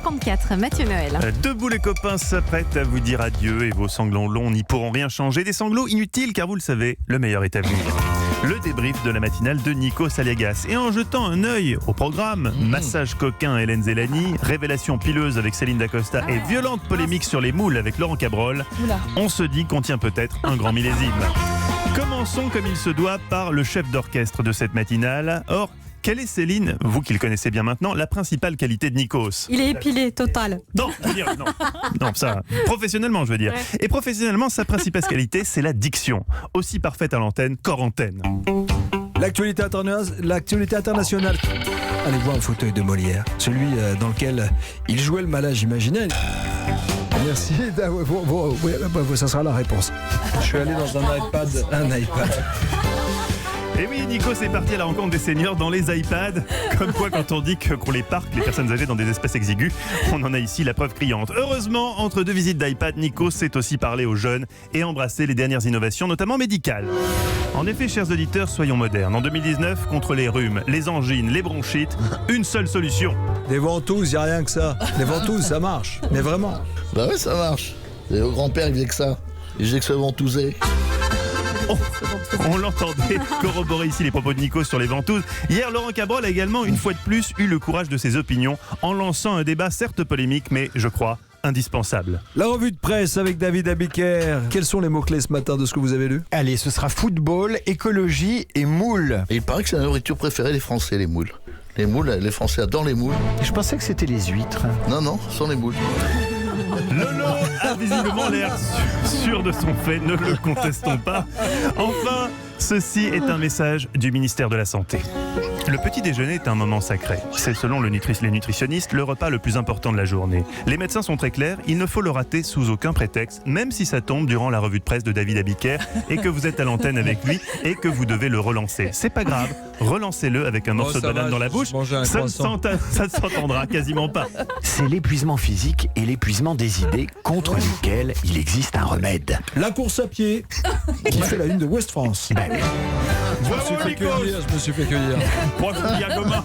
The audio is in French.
54. Mathieu Noël. Debout les copains s'apprêtent à vous dire adieu et vos sanglots longs n'y pourront rien changer. Des sanglots inutiles car vous le savez, le meilleur est à venir. Le débrief de la matinale de Nikos Aliagas. Et en jetant un œil au programme, massage coquin Hélène Zélani, révélation pileuse avec Céline Dacosta et violente polémique sur les moules avec Laurent Cabrol, on se dit qu'on tient peut-être un grand millésime. Commençons comme il se doit par le chef d'orchestre de cette matinale. Or, quelle est, Céline, vous qui le connaissez bien maintenant, la principale qualité de Nikos ? Il est épilé, total. Non, non, ça, professionnellement, je veux dire. Ouais. Et professionnellement, sa principale qualité, c'est la diction. Aussi parfaite à l'antenne qu'hors antenne. L'actualité internationale. Allez voir un fauteuil de Molière, celui dans lequel il jouait le malage imaginaire. Merci, ça sera la réponse. Je suis allé dans un iPad. Et oui, Nikos est parti à la rencontre des seniors dans les iPads. Comme quoi, quand on dit qu'on les parque, les personnes âgées dans des espaces exigus, on en a ici la preuve criante. Heureusement, entre deux visites d'iPad, Nikos sait aussi parler aux jeunes et embrasser les dernières innovations, notamment médicales. En effet, chers auditeurs, soyons modernes. En 2019, contre les rhumes, les angines, les bronchites, une seule solution. Des ventouses, y a rien que ça. Les ventouses, ça marche. Mais vraiment. Bah ouais, ça marche. Et au grand-père, il faisait que ça. Il faisait que se ventouser. On l'entendait corroborer ici les propos de Nikos sur les ventouses. Hier, Laurent Cabrol a également, une fois de plus, eu le courage de ses opinions en lançant un débat certes polémique, mais je crois indispensable. La revue de presse avec David Abiker. Quels sont les mots-clés ce matin de ce que vous avez lu ? Allez, ce sera football, écologie et moules. Et il paraît que c'est la nourriture préférée des Français, les moules. Les moules, les Français adorent les moules. Je pensais que c'était les huîtres. Non, ce sont les moules. Lolo a visiblement l'air sûr de son fait, ne le contestons pas. Enfin, ceci est un message du ministère de la Santé. Le petit déjeuner est un moment sacré. C'est selon les nutritionnistes le repas le plus important de la journée. Les médecins sont très clairs, il ne faut le rater sous aucun prétexte, même si ça tombe durant la revue de presse de David Abiker et que vous êtes à l'antenne avec lui et que vous devez le relancer. C'est pas grave, relancez-le avec un morceau de banane dans la bouche, ça ne s'entendra quasiment pas. C'est l'épuisement physique et l'épuisement des idées contre lesquels il existe un remède. La course à pied qui fait la une de Ouest France. Bravo, Nikos. Je me suis fait cueillir. Bravo, Diagoma.